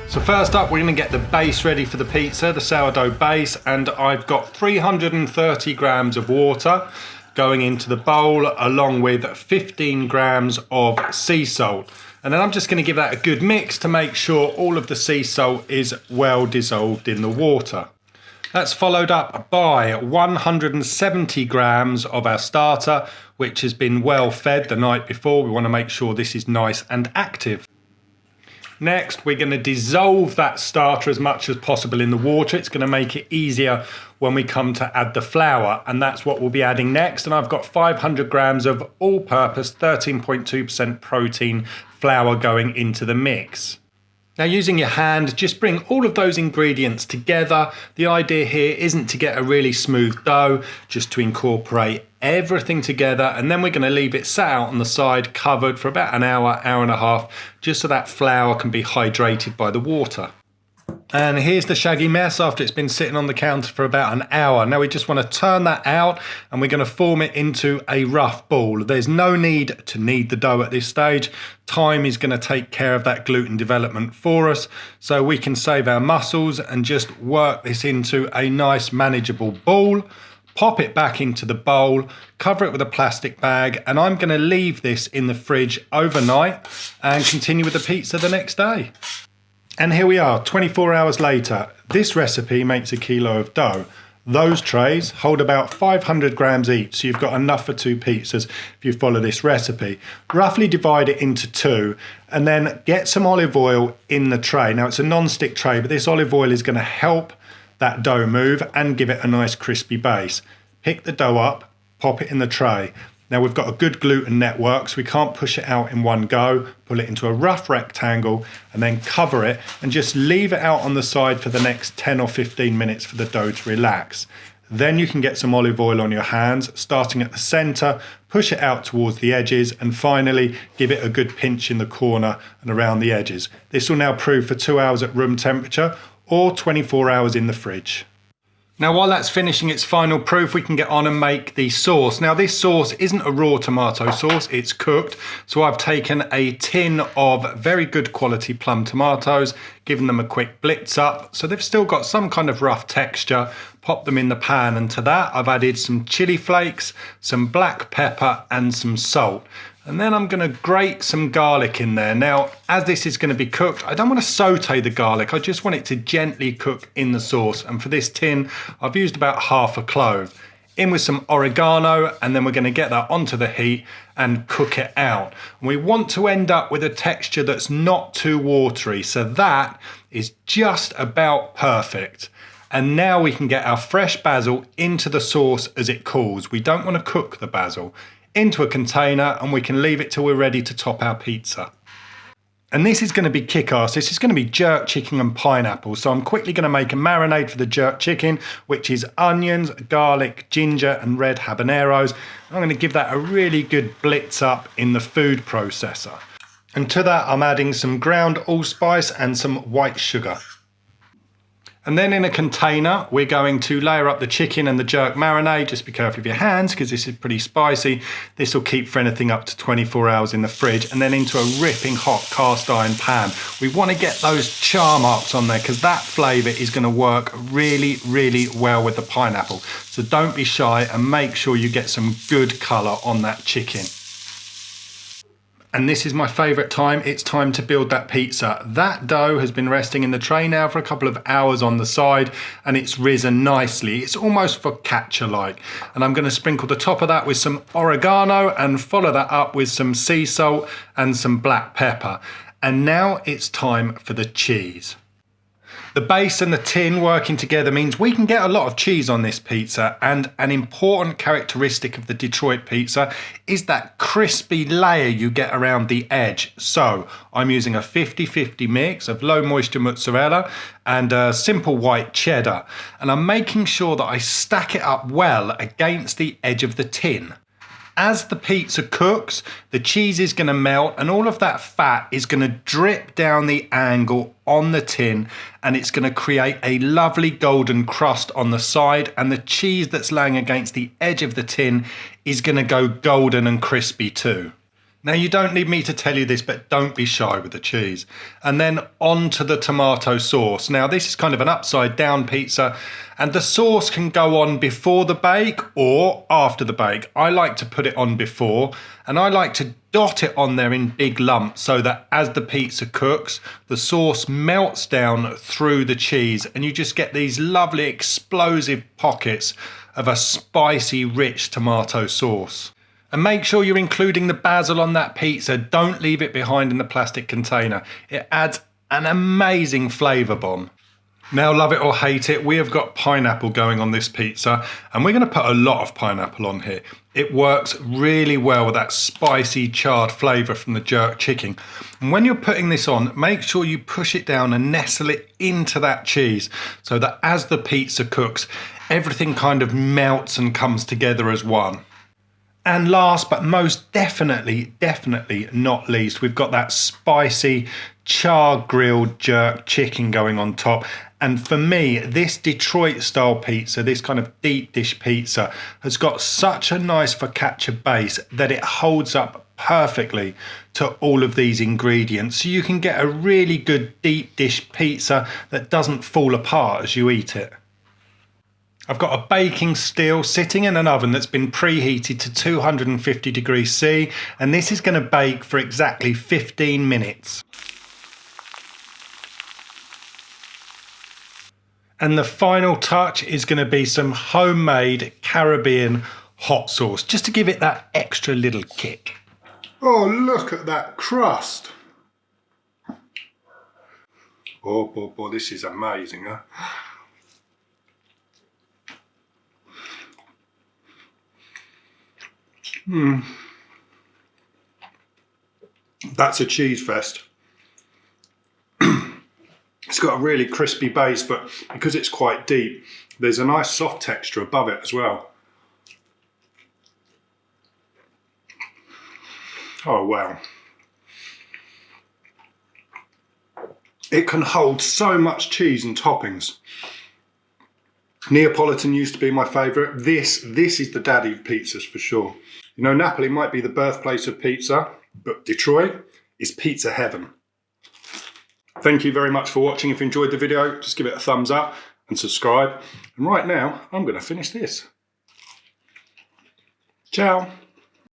So first up, we're going to get the base ready for the pizza, the sourdough base, and I've got 330 grams of water going into the bowl along with 15 grams of sea salt. And then I'm just going to give that a good mix to make sure all of the sea salt is well dissolved in the water. That's followed up by 170 grams of our starter, which has been well fed the night before. We want to make sure this is nice and active. Next, we're going to dissolve that starter as much as possible in the water. It's going to make it easier when we come to add the flour, and that's what we'll be adding next. And I've got 500 grams of all-purpose 13.2% protein flour going into the mix. Now, using your hand, just bring all of those ingredients together. The idea here isn't to get a really smooth dough, just to incorporate everything together, and then we're going to leave it sat out on the side covered for about an hour, hour and a half, just so that flour can be hydrated by the water. And here's the shaggy mess after it's been sitting on the counter for about an hour. Now we just want to turn that out and we're going to form it into a rough ball. There's no need to knead the dough at this stage. Time is going to take care of that gluten development for us, so we can save our muscles and just work this into a nice manageable ball. Pop it back into the bowl, cover it with a plastic bag, and I'm going to leave this in the fridge overnight and continue with the pizza the next day. And here we are, 24 hours later. This recipe makes a kilo of dough. Those trays hold about 500 grams each, so you've got enough for 2 pizzas if you follow this recipe. Roughly divide it into 2 and then get some olive oil in the tray. Now it's a non-stick tray, but this olive oil is going to help that dough move and give it a nice crispy base. Pick the dough up, pop it in the tray. Now we've got a good gluten network, so we can't push it out in one go. Pull it into a rough rectangle and then cover it and just leave it out on the side for the next 10 or 15 minutes for the dough to relax. Then you can get some olive oil on your hands, starting at the center, push it out towards the edges, and finally give it a good pinch in the corner and around the edges. This will now prove for 2 hours at room temperature or 24 hours in the fridge. Now while that's finishing its final proof, we can get on and make the sauce. Now this sauce isn't a raw tomato sauce, it's cooked. So I've taken a tin of very good quality plum tomatoes, given them a quick blitz up, so they've still got some kind of rough texture. Pop them in the pan, and to that I've added some chili flakes, some black pepper and some salt. And then I'm going to grate some garlic in there. Now, as this is going to be cooked, I don't want to saute the garlic. I just want it to gently cook in the sauce. And for this tin, I've used about half a clove. In with some oregano, and then we're going to get that onto the heat and cook it out. And we want to end up with a texture that's not too watery. So that is just about perfect. And now we can get our fresh basil into the sauce as it cools. We don't want to cook the basil. Into a container, and we can leave it till we're ready to top our pizza. And this is going to be kick-ass. This is going to be jerk chicken and pineapple. So I'm quickly going to make a marinade for the jerk chicken, which is onions, garlic, ginger and red habaneros. I'm going to give that a really good blitz up in the food processor. And to that I'm adding some ground allspice and some white sugar. And then in a container, we're going to layer up the chicken and the jerk marinade. Just be careful of your hands because this is pretty spicy. This will keep for anything up to 24 hours in the fridge. And then into a ripping hot cast iron pan. We want to get those char marks on there because that flavour is going to work really, really well with the pineapple. So don't be shy and make sure you get some good colour on that chicken. And this is my favourite time. It's time to build that pizza. That dough has been resting in the tray now for a couple of hours on the side, and it's risen nicely. It's almost focaccia-like. And I'm going to sprinkle the top of that with some oregano and follow that up with some sea salt and some black pepper. And now it's time for the cheese. The base and the tin working together means we can get a lot of cheese on this pizza, and an important characteristic of the Detroit pizza is that crispy layer you get around the edge. So I'm using a 50-50 mix of low moisture mozzarella and a simple white cheddar, and I'm making sure that I stack it up well against the edge of the tin. As the pizza cooks, the cheese is going to melt and all of that fat is going to drip down the angle on the tin, and it's going to create a lovely golden crust on the side, and the cheese that's laying against the edge of the tin is going to go golden and crispy too. Now you don't need me to tell you this, but don't be shy with the cheese. And then on to the tomato sauce. Now this is kind of an upside down pizza, and the sauce can go on before the bake or after the bake. I like to put it on before, and I like to dot it on there in big lumps so that as the pizza cooks, the sauce melts down through the cheese and you just get these lovely explosive pockets of a spicy, rich tomato sauce. And make sure you're including the basil on that pizza. Don't leave it behind in the plastic container. It adds an amazing flavour bomb. Now, love it or hate it, we have got pineapple going on this pizza, and we're going to put a lot of pineapple on here. It works really well with that spicy charred flavour from the jerk chicken. And when you're putting this on, make sure you push it down and nestle it into that cheese so that as the pizza cooks, everything kind of melts and comes together as one. And last but most definitely not least, we've got that spicy char grilled jerk chicken going on top. And for me, this Detroit style pizza, this kind of deep dish pizza, has got such a nice focaccia base that it holds up perfectly to all of these ingredients. So you can get a really good deep dish pizza that doesn't fall apart as you eat it. I've got a baking steel sitting in an oven that's been preheated to 250 degrees C, and this is going to bake for exactly 15 minutes. And the final touch is going to be some homemade Caribbean hot sauce, just to give it that extra little kick. Oh, look at that crust. Oh, this is amazing, huh? That's a cheese fest. It's got a really crispy base, but because it's quite deep, there's a nice soft texture above it as well. Oh wow. It can hold so much cheese and toppings. Neapolitan used to be my favourite. This is the daddy of pizzas for sure. You know, Napoli might be the birthplace of pizza, but Detroit is pizza heaven. Thank you very much for watching. If you enjoyed the video, just give it a thumbs up and subscribe. And right now, I'm going to finish this. Ciao.